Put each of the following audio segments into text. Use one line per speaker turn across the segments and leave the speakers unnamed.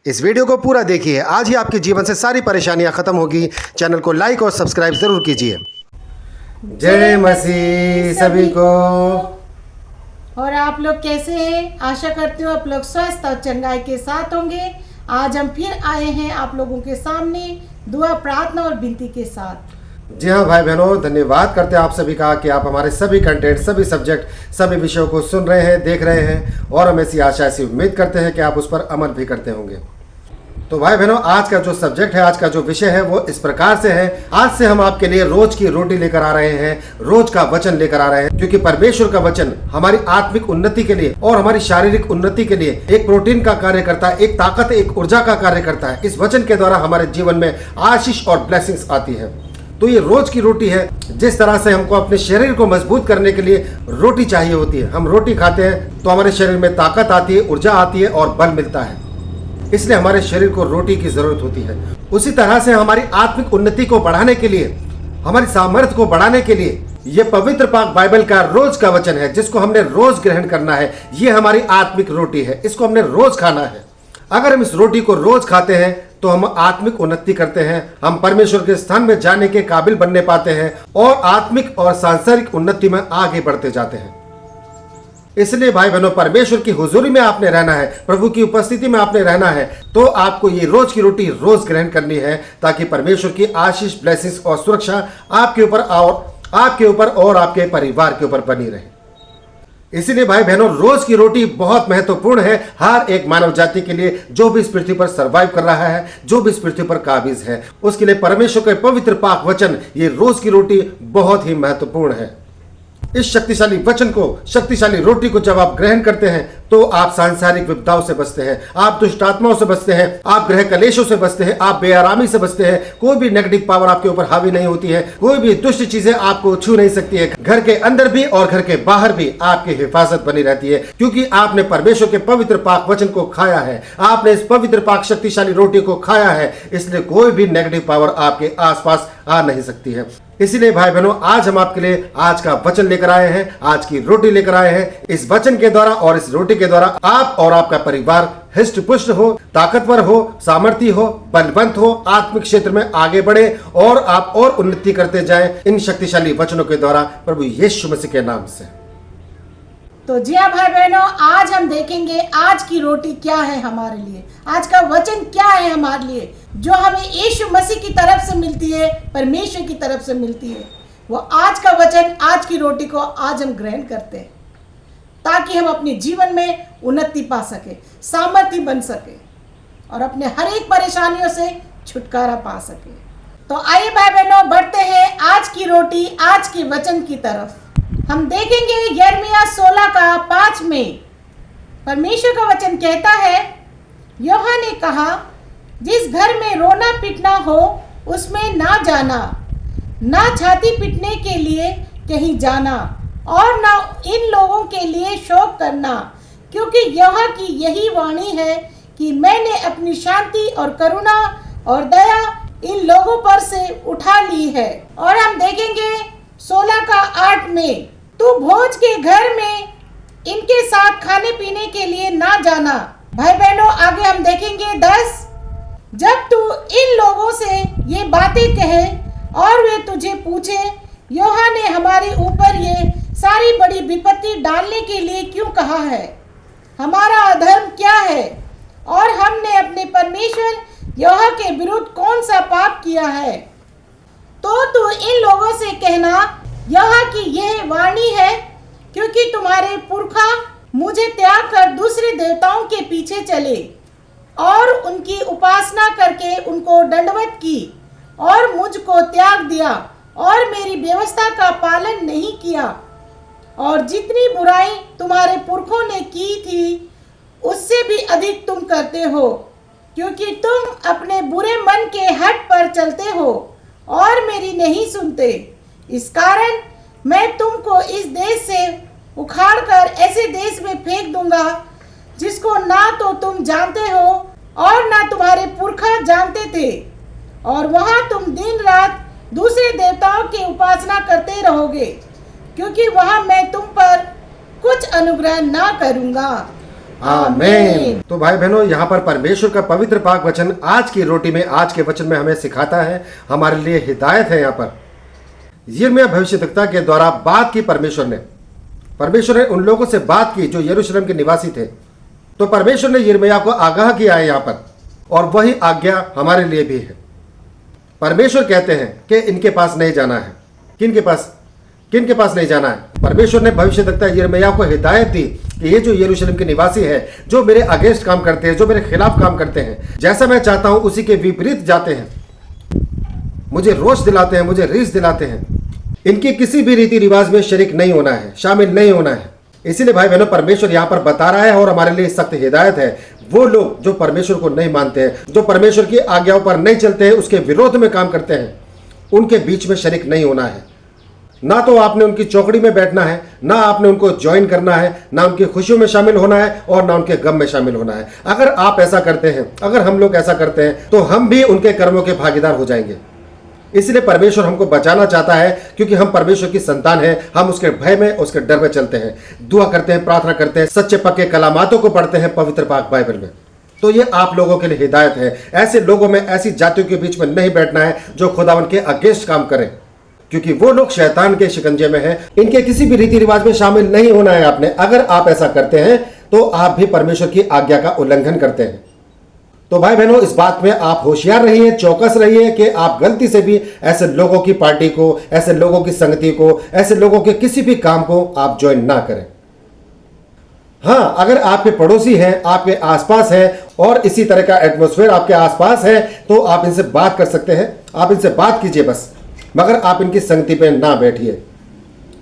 इस वीडियो को पूरा देखिए, आज ही आपके जीवन से सारी परेशानियां खत्म होगी। चैनल को लाइक और सब्सक्राइब जरूर कीजिए। जय मसीह सभी को।
और आप लोग कैसे हैं? आशा करती हूँ आप लोग स्वस्थ और चंगाई के साथ होंगे। आज हम फिर आए हैं आप लोगों के सामने दुआ, प्रार्थना और विनती के साथ।
जी हाँ भाई बहनों, धन्यवाद करते हैं आप सभी का कि आप हमारे सभी कंटेंट, सभी सब्जेक्ट, सभी विषयों को सुन रहे हैं, देख रहे हैं और हम ऐसी आशा, ऐसी उम्मीद करते हैं कि आप उस पर अमल भी करते होंगे। तो भाई बहनों, आज का जो सब्जेक्ट है, आज का जो विषय है वो इस प्रकार से है। आज से हम आपके लिए रोज की रोटी लेकर आ रहे हैं, रोज का वचन लेकर आ रहे हैं, क्योंकि परमेश्वर का वचन हमारी आत्मिक उन्नति के लिए और हमारी शारीरिक उन्नति के लिए एक प्रोटीन का कार्य करता है, एक ताकत, एक ऊर्जा का कार्य करता है। इस वचन के द्वारा हमारे जीवन में आशीष और ब्लेसिंग्स आती है। तो ये रोज की रोटी है। जिस तरह से हमको अपने शरीर को मजबूत करने के लिए रोटी चाहिए होती है, हम रोटी खाते हैं तो हमारे शरीर में ताकत आती है, ऊर्जा आती है और बल मिलता है। इसलिए हमारे शरीर को रोटी की जरूरत होती है। उसी तरह से हमारी आत्मिक उन्नति को बढ़ाने के लिए, हमारी सामर्थ्य को बढ़ाने के लिए ये पवित्र पाक बाइबल का रोज का वचन है, जिसको हमने रोज ग्रहण करना है। ये हमारी आत्मिक रोटी है, इसको हमने रोज खाना है। अगर हम इस रोटी को रोज खाते हैं तो हम आत्मिक उन्नति करते हैं, हम परमेश्वर के स्थान में जाने के काबिल बनने पाते हैं और आत्मिक और सांसारिक उन्नति में आगे बढ़ते जाते हैं। इसलिए भाई बहनों, परमेश्वर की हुजूरी में आपने रहना है, प्रभु की उपस्थिति में आपने रहना है, तो आपको ये रोज की रोटी रोज ग्रहण करनी है, ताकि परमेश्वर की आशीष, ब्लेसिंग्स और सुरक्षा आपके ऊपर और आपके परिवार के ऊपर बनी रहे। इसीलिए भाई बहनों, रोज की रोटी बहुत महत्वपूर्ण है हर एक मानव जाति के लिए, जो भी इस पृथ्वी पर सरवाइव कर रहा है, जो भी इस पृथ्वी पर काबिज है, उसके लिए परमेश्वर के पवित्र पाक वचन, ये रोज की रोटी बहुत ही महत्वपूर्ण है। इस शक्तिशाली वचन को, शक्तिशाली रोटी को जब आप ग्रहण करते हैं तो आप सांसारिक विपदाओं से बचते हैं, आप दुष्ट आत्माओं से बचते हैं, आप ग्रह कलेशों से बचते हैं, आप बेआरामी से बचते हैं। कोई भी नेगेटिव पावर आपके ऊपर हावी नहीं होती है, कोई भी दुष्ट चीजें आपको छू नहीं सकती है। घर के अंदर भी और घर के बाहर भी आपकी हिफाजत बनी रहती है, क्योंकि आपने परमेश्वर के पवित्र पाक वचन को खाया है, आपने इस पवित्र पाक शक्तिशाली रोटी को खाया है। इसलिए कोई भी नेगेटिव पावर आपके आसपास आ नहीं सकती है। इसीलिए भाई बहनों, आज हम आपके लिए आज का वचन लेकर आए हैं, आज की रोटी लेकर आए हैं। इस वचन के द्वारा और इस रोटी के द्वारा आप और आपका परिवार हृष्ट पुष्ट हो, ताकतवर हो, सामर्थी हो, बलवंत हो, आत्मिक क्षेत्र में आगे बढ़े और आप और उन्नति करते जाएं इन शक्तिशाली वचनों के द्वारा, प्रभु यीशु मसीह के नाम से।
तो जी हाँ भाई बहनों, आज हम देखेंगे आज की रोटी क्या है हमारे लिए, आज का वचन क्या है हमारे लिए, जो हमें यीशु मसीह की तरफ से मिलती है, परमेश्वर की तरफ से मिलती है। वो आज का वचन, आज की रोटी को आज हम ग्रहण करते हैं, ताकि हम अपने जीवन में उन्नति पा सके, सामर्थ्य बन सके और अपने हर एक परेशानियों से छुटकारा पा सके। तो आइए भाई बहनों, बढ़ते हैं आज की रोटी, आज के वचन की तरफ। हम देखेंगे यिर्मयाह 16 का 5 में परमेश्वर का वचन कहता है, यूहन्ना ने कहा, जिस घर में रोना पीटना हो उसमें ना जाना, ना छाती पीटने के लिए कहीं जाना और ना इन लोगों के लिए शोक करना, क्योंकि यहोवा की यही वाणी है कि मैंने अपनी शांति और करुणा और दया इन लोगों पर से उठा ली है। और हम देखेंगे 16 का 8 में, तू भोज के घर में इनके साथ खाने पीने के लिए ना जाना। भाई बहनों, आगे हम देखेंगे 10, जब तू इन लोगों से ये बातें कहे और वे तुझे पूछे, यूहन्ना ने हमारे ऊपर ये सारी बड़ी विपत्ति डालने के लिए क्यों कहा है, हमारा अधर्म क्या है और हमने अपने परमेश्वर यहोवा के विरुद्ध कौन सा पाप किया है, तो तू इन लोगों से कहना, यहोवा की यह वाणी है, क्योंकि तुम्हारे पुरखा मुझे त्याग कर दूसरे देवताओं के पीछे चले और उनकी उपासना करके उनको दंडवत की और मुझको त्याग दिया और मेरी व्यवस्था का पालन नहीं किया, और जितनी बुराई तुम्हारे पुरखों ने की थी उससे भी अधिक तुम करते हो, क्योंकि तुम अपने बुरे मन के हट पर चलते हो और मेरी नहीं सुनते। इस कारण मैं तुमको इस देश से उखाड़कर ऐसे देश में फेंक दूंगा, जिसको ना तो तुम जानते हो और ना तुम्हारे पुरखा जानते थे, और वहाँ तुम दिन रात दूसरे देवताओं की उपासना करते रहोगे, क्योंकि वहाँ मैं तुम पर कुछ अनुग्रह ना करूँगा।
आमीन। तो भाई बहनों, यहाँ पर परमेश्वर का पवित्र पाक वचन आज की रोटी में, आज के वचन में हमें सिखाता है, हमारे लिए हिदायत है। यहाँ पर यिर्मयाह भविष्यद्वक्ता के द्वारा बात की परमेश्वर ने उन लोगों से बात की जो यरूशलेम के निवासी थे। तो परमेश्वर ने यिर्मयाह को आगाह किया है यहाँ पर, और वही आज्ञा हमारे लिए भी है। परमेश्वर कहते हैं कि इनके पास नहीं जाना है। किन के पास नहीं जाना है? परमेश्वर ने भविष्यद्वक्ता यिर्मयाह को हिदायत दी कि ये जो यरूशलेम के निवासी है, जो मेरे अगेंस्ट काम करते हैं, जो मेरे खिलाफ काम करते हैं, जैसा मैं चाहता हूं उसी के विपरीत जाते हैं, मुझे रोष दिलाते हैं, मुझे रीस दिलाते हैं, इनके किसी भी रीति रिवाज में शरीक नहीं होना है, शामिल नहीं होना है। इसीलिए भाई बहनों, परमेश्वर यहाँ पर बता रहा है और हमारे लिए सख्त हिदायत है। वो लोग जो परमेश्वर को नहीं मानते हैं, जो परमेश्वर की आज्ञाओं पर नहीं चलते हैं, उसके विरोध में काम करते हैं, उनके बीच में शरीक नहीं होना है। ना तो आपने उनकी चौकड़ी में बैठना है, ना आपने उनको ज्वाइन करना है, ना उनकी खुशियों में शामिल होना है और ना उनके गम में शामिल होना है। अगर आप ऐसा करते हैं, अगर हम लोग ऐसा करते हैं, तो हम भी उनके कर्मों के भागीदार हो जाएंगे। इसलिए परमेश्वर हमको बचाना चाहता है, क्योंकि हम परमेश्वर की संतान हैं। हम उसके भय में, उसके डर में चलते हैं, दुआ करते हैं, प्रार्थना करते हैं, सच्चे पक्के कलामातों को पढ़ते हैं पवित्र पाक बाइबल में। तो ये आप लोगों के लिए हिदायत है। ऐसे लोगों में, ऐसी जातियों के बीच में नहीं बैठना है जो खुदावन के अगेंस्ट काम करें, क्योंकि वो लोग शैतान के शिकंजे में हैं। इनके किसी भी रीति रिवाज में शामिल नहीं होना है आपने। अगर आप ऐसा करते हैं तो आप भी परमेश्वर की आज्ञा का उल्लंघन करते हैं। तो भाई बहनों, इस बात में आप होशियार रहिए, चौकस रहिए कि आप गलती से भी ऐसे लोगों की पार्टी को, ऐसे लोगों की संगति को, ऐसे लोगों के किसी भी काम को आप ज्वाइन ना करें। हाँ, अगर आपके पड़ोसी हैं, आपके आसपास हैं और इसी तरह का एटमॉस्फेयर आपके आसपास है, तो आप इनसे बात कर सकते हैं, आप इनसे बात कीजिए बस, मगर आप इनकी संगति पे ना बैठिए।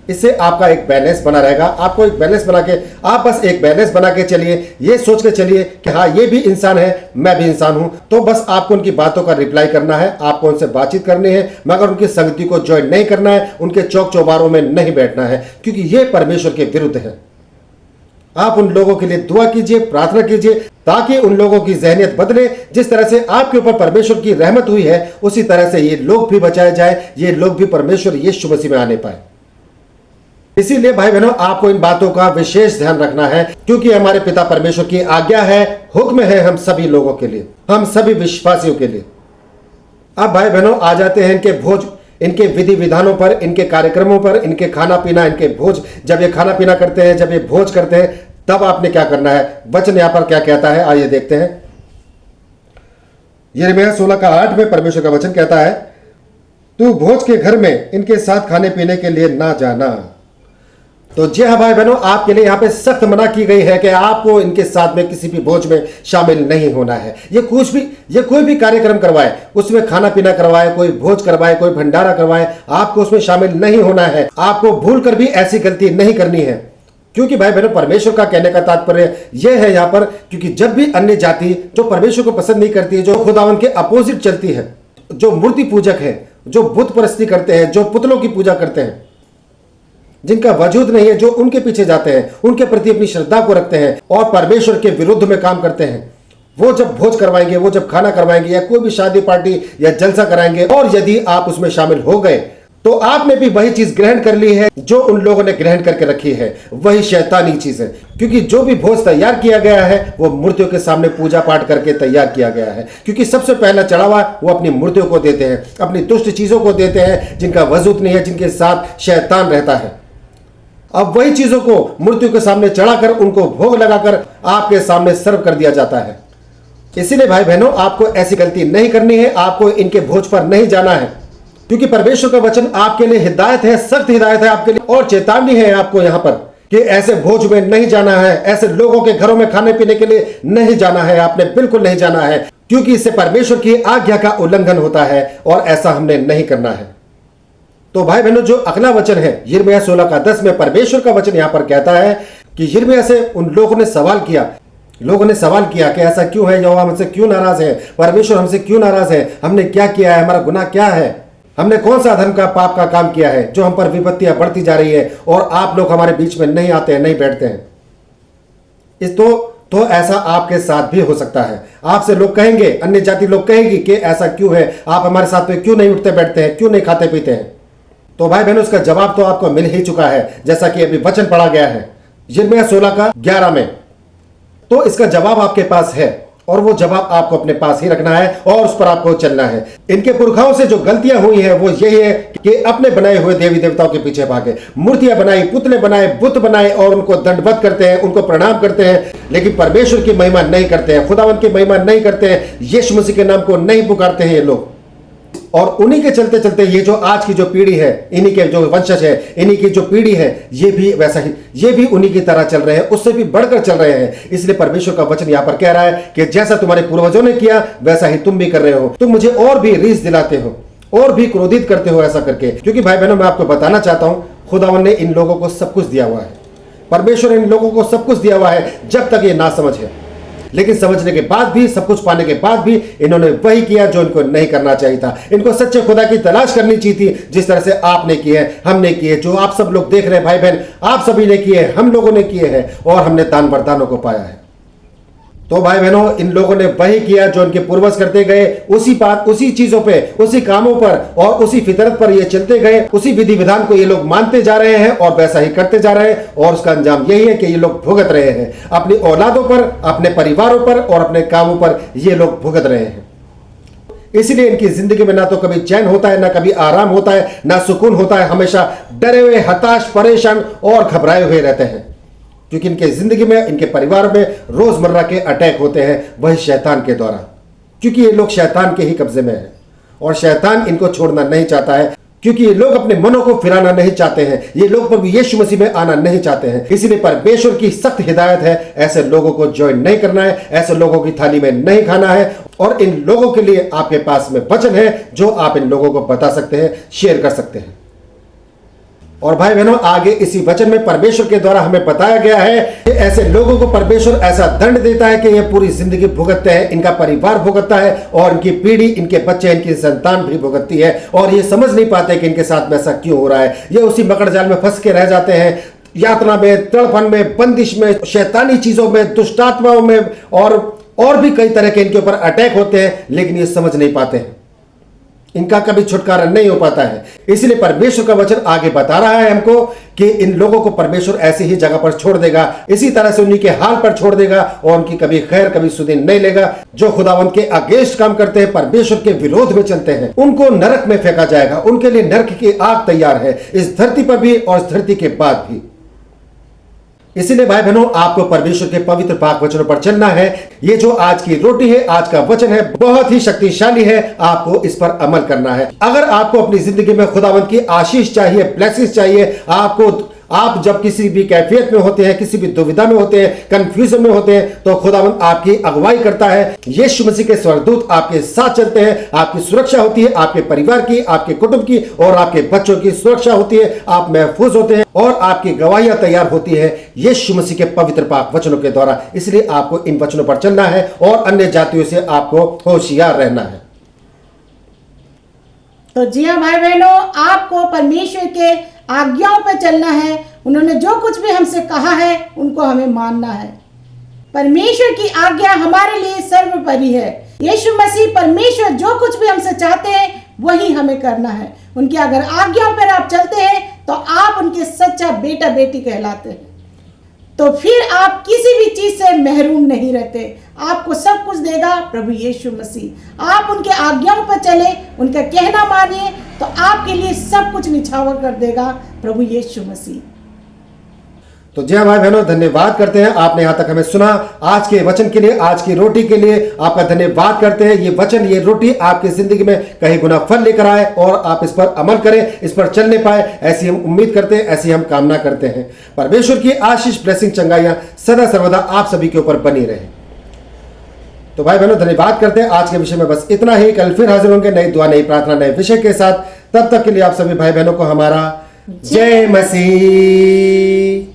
इससे आपका एक बैलेंस बना रहेगा। आपको एक बैलेंस बना के, आप बस एक बैलेंस बना के चलिए, ये सोच के चलिए कि हाँ, ये भी इंसान है, मैं भी इंसान हूं। तो बस आपको उनकी बातों का रिप्लाई करना है, आपको उनसे बातचीत करनी है, मगर उनकी संगति को ज्वाइन नहीं करना है, उनके चौक चौबारों में नहीं बैठना है, क्योंकि ये परमेश्वर के विरुद्ध है। आप उन लोगों के लिए दुआ कीजिए, प्रार्थना कीजिए, ताकि उन लोगों की जहनियत बदले। जिस तरह से आपके ऊपर परमेश्वर की रहमत हुई है, उसी तरह से ये लोग भी बचाए जाए, ये लोग भी परमेश्वर यीशु मसीह में आने पाए। इसीलिए भाई बहनों, आपको इन बातों का विशेष ध्यान रखना है, क्योंकि हमारे पिता परमेश्वर की आज्ञा है, हुक्म है हम सभी लोगों के लिए, हम सभी विश्वासियों के लिए। अब भाई बहनों, आ जाते हैं इनके भोज, इनके विधि विधानों पर, इनके कार्यक्रमों पर, इनके खाना पीना, इनके भोज। जब ये खाना पीना करते हैं, जब ये भोज करते हैं, तब आपने क्या करना है? वचन यहां पर क्या कहता है, आइए देखते हैं। यिर्मयाह 16:8 में परमेश्वर का वचन कहता है, तू भोज के घर में इनके साथ खाने पीने के लिए ना जाना। तो जी हाँ भाई बहनों, आपके लिए यहाँ पे सख्त मना की गई है कि आपको इनके साथ में किसी भी भोज में शामिल नहीं होना है। ये कोई भी कार्यक्रम करवाए, उसमें खाना पीना करवाए, कोई भोज करवाए, कोई भंडारा करवाए, आपको उसमें शामिल नहीं होना है। आपको भूल कर भी ऐसी गलती नहीं करनी है, क्योंकि भाई बहनों, परमेश्वर का कहने का तात्पर्य यह है यहाँ पर, क्योंकि जब भी अन्य जाति जो परमेश्वर को पसंद नहीं करती है, जो खुदावन के अपोजिट चलती है, जो मूर्ति पूजक है, जो बुत परस्ती करते हैं, जो पुतलों की पूजा करते हैं, जिनका वजूद नहीं है, जो उनके पीछे जाते हैं, उनके प्रति अपनी श्रद्धा को रखते हैं और परमेश्वर के विरुद्ध में काम करते हैं, वो जब भोज करवाएंगे, वो जब खाना करवाएंगे या कोई भी शादी पार्टी या जलसा कराएंगे, और यदि आप उसमें शामिल हो गए, तो आपने भी वही चीज ग्रहण कर ली है जो उन लोगों ने ग्रहण करके रखी है। वही शैतानी चीज है, क्योंकि जो भी भोज तैयार किया गया है, वो मूर्तियों के सामने पूजा पाठ करके तैयार किया गया है। क्योंकि सबसे पहला चढ़ावा वो अपनी मूर्तियों को देते हैं, अपनी दुष्ट चीजों को देते हैं, जिनका वजूद नहीं है, जिनके साथ शैतान रहता है। अब वही चीजों को मूर्तियों के सामने चढ़ाकर, उनको भोग लगाकर आपके सामने सर्व कर दिया जाता है। इसीलिए भाई बहनों, आपको ऐसी गलती नहीं करनी है, आपको इनके भोज पर नहीं जाना है, क्योंकि परमेश्वर का वचन आपके लिए हिदायत है, सख्त हिदायत है आपके लिए, और चेतावनी है आपको यहाँ पर कि ऐसे भोज में नहीं जाना है, ऐसे लोगों के घरों में खाने पीने के लिए नहीं जाना है, आपने बिल्कुल नहीं जाना है, क्योंकि इससे परमेश्वर की आज्ञा का उल्लंघन होता है और ऐसा हमने नहीं करना है। तो भाई बहनों, जो अगला वचन है यिर्मयाह 16:10 में परमेश्वर का वचन यहां पर कहता है कि यिर्मयाह से उन लोगों ने सवाल किया कि ऐसा क्यों है, यहोवा हमसे क्यों नाराज है, परमेश्वर हमसे क्यों नाराज है, हमने क्या किया है, हमारा गुनाह क्या है, हमने कौन सा अधर्म का पाप का काम किया है जो हम पर विपत्तियां बढ़ती जा रही है और आप लोग हमारे बीच में नहीं आते हैं, नहीं बैठते हैं। इस तो ऐसा आपके साथ भी हो सकता है। आपसे लोग कहेंगे, अन्य जाति लोग कहेंगी कि ऐसा क्यों है, आप हमारे साथ में क्यों नहीं उठते बैठते हैं, क्यों नहीं खाते पीते हैं। तो भाई बहनों, उसका जवाब तो आपको मिल ही चुका है, जैसा कि अभी वचन पढ़ा गया है यिर्मयाह 16:11 में। तो इसका जवाब आपके पास है और वो जवाब आपको अपने पास ही रखना है और उस पर आपको चलना है। इनके पुरखाओं से जो गलतियां हुई हैं वो यही है कि अपने बनाए हुए देवी देवताओं के पीछे भागे, मूर्तियां बनाई, पुतले बनाए, बुत बनाए और उनको दंडवत करते हैं, उनको प्रणाम करते हैं, लेकिन परमेश्वर की महिमा नहीं करते हैं, खुदावन की महिमा नहीं करते हैं, यीशु मसीह के नाम को नहीं पुकारते हैं ये लोग। और उन्हीं के चलते चलते ये जो आज की जो पीढ़ी है, इन्हीं के जो वंशज है, इन्हीं की जो पीढ़ी है, ये भी वैसा ही, ये भी उन्हीं की तरह चल रहे हैं, उससे भी बढ़कर चल रहे हैं। इसलिए परमेश्वर का वचन यहां पर कह रहा है कि जैसा तुम्हारे पूर्वजों ने किया वैसा ही तुम भी कर रहे हो। तुम मुझे और भी रीस दिलाते हो और भी क्रोधित करते हो ऐसा करके। क्योंकि भाई बहनों, मैं आपको बताना चाहता हूं, खुदावन ने इन लोगों को सब कुछ दिया हुआ है, परमेश्वर ने इन लोगों को सब कुछ दिया हुआ है जब तक ये ना समझ है। लेकिन समझने के बाद भी, सब कुछ पाने के बाद भी इन्होंने वही किया जो इनको नहीं करना चाहिए था। इनको सच्चे खुदा की तलाश करनी चाहिए थी, जिस तरह से आपने किए, हमने किए, जो आप सब लोग देख रहे हैं भाई बहन, आप सभी ने किए, हम लोगों ने किए हैं और हमने दान वरदानों को पाया है। तो भाई बहनों, इन लोगों ने वही किया जो इनके पूर्वज करते गए, उसी बात, उसी चीजों पे, उसी कामों पर और उसी फितरत पर ये चलते गए, उसी विधि विधान को ये लोग मानते जा रहे हैं और वैसा ही करते जा रहे हैं और उसका अंजाम यही है कि ये लोग भुगत रहे हैं अपनी औलादों पर, अपने परिवारों पर और अपने कामों पर ये लोग भुगत रहे हैं। इसलिए इनकी जिंदगी में ना तो कभी चैन होता है, ना कभी आराम होता है, ना सुकून होता है, हमेशा डरे हुए, हताश, परेशान और घबराए हुए रहते हैं। क्योंकि इनके जिंदगी में, इनके परिवार में रोजमर्रा के अटैक होते हैं वही शैतान के द्वारा, क्योंकि ये लोग शैतान के ही कब्जे में हैं और शैतान इनको छोड़ना नहीं चाहता है, क्योंकि ये लोग अपने मनों को फिराना नहीं चाहते हैं, ये लोग प्रभु यीशु मसीह में आना नहीं चाहते हैं। इसलिए परमेश्वर की सख्त हिदायत है, ऐसे लोगों को ज्वाइन नहीं करना है, ऐसे लोगों की थाली में नहीं खाना है। और इन लोगों के लिए आपके पास में वचन है जो आप इन लोगों को बता सकते हैं, शेयर कर सकते हैं। और भाई बहनों, आगे इसी वचन में परमेश्वर के द्वारा हमें बताया गया है कि ऐसे लोगों को परमेश्वर ऐसा दंड देता है कि ये पूरी जिंदगी भुगतते हैं, इनका परिवार भुगतता है और इनकी पीढ़ी, इनके बच्चे, इनकी संतान भी भुगतती है और ये समझ नहीं पाते कि इनके साथ में ऐसा क्यों हो रहा है। ये उसी मकड़ जाल में फंस के रह जाते हैं, यातना में, तड़पन में, बंदिश में, शैतानी चीजों में, दुष्टात्माओं में और भी कई तरह के इनके ऊपर अटैक होते हैं, लेकिन ये समझ नहीं पाते हैं, इनका कभी छुटकारा नहीं हो पाता है। इसलिए परमेश्वर का वचन आगे बता रहा है हमको कि इन लोगों को परमेश्वर ऐसी ही जगह पर छोड़ देगा, इसी तरह से उन्हीं के हाल पर छोड़ देगा और उनकी कभी खैर, कभी सुधीन नहीं लेगा। जो खुदावंत के अगेंस्ट काम करते हैं, परमेश्वर के विरोध में चलते हैं, उनको नरक में फेंका जाएगा। उनके लिए नरक की आग तैयार है, इस धरती पर भी और इस धरती के बाद भी। इसीलिए भाई बहनों, आपको परमेश्वर के पवित्र पाक वचनों पर चलना है। ये जो आज की रोटी है, आज का वचन है, बहुत ही शक्तिशाली है, आपको इस पर अमल करना है। अगर आपको अपनी जिंदगी में खुदावंत की आशीष चाहिए, ब्लेसिंग्स चाहिए, आप जब किसी भी कैफियत में होते हैं, किसी भी दुविधा में होते हैं, कंफ्यूजन में होते हैं, तो खुदावंत आपकी अगुवाई करता है। यीशु मसीह के स्वर्गदूत आपके साथ चलते हैं, आपकी सुरक्षा होती है, आपके परिवार की, आपके कुटुंब की और आपके बच्चों की सुरक्षा होती है। आप महफूज होते हैं और आपकी गवाहियां तैयार होती है यीशु मसीह के पवित्र पाक वचनों के द्वारा। इसलिए आपको इन वचनों पर चलना है और अन्य जातियों से आपको होशियार रहना है।
तो जी हाँ भाई बहनों, आपको परमेश्वर के आज्ञाओं पर चलना है। उन्होंने जो कुछ भी हमसे कहा है उनको हमें मानना है। परमेश्वर की आज्ञा हमारे लिए सर्वोपरि है। यीशु मसीह, परमेश्वर जो कुछ भी हमसे चाहते हैं वही हमें करना है। उनकी अगर आज्ञाओं पर आप चलते हैं तो आप उनके सच्चा बेटा बेटी कहलाते हैं। तो फिर आप किसी भी चीज से महरूम नहीं रहते। आपको सब कुछ देगा प्रभु यीशु मसीह। आप उनके आज्ञाओं पर चले, उनका कहना मानिए, तो आपके लिए सब कुछ निछावर कर देगा प्रभु यीशु मसीह।
तो जी हाँ भाई बहनों, धन्यवाद करते हैं आपने यहाँ तक हमें सुना। आज के वचन के लिए, आज की रोटी के लिए आपका धन्यवाद करते हैं। ये वचन, ये रोटी आपकी जिंदगी में कहीं गुना फल लेकर आए और आप इस पर अमल करें, इस पर चलने पाए, ऐसी हम उम्मीद करते हैं, ऐसी हम कामना करते हैं। परमेश्वर की आशीष, ब्लेसिंग, चंगाइयां सदा सर्वदा आप सभी के ऊपर बनी रहे। तो भाई बहनों, धन्यवाद करते हैं। आज के विषय में बस इतना ही। कल फिर हाजिर होंगे नई दुआ, नई प्रार्थना, नए विषय के साथ। तब तक के लिए आप सभी भाई बहनों को हमारा जय मसीह।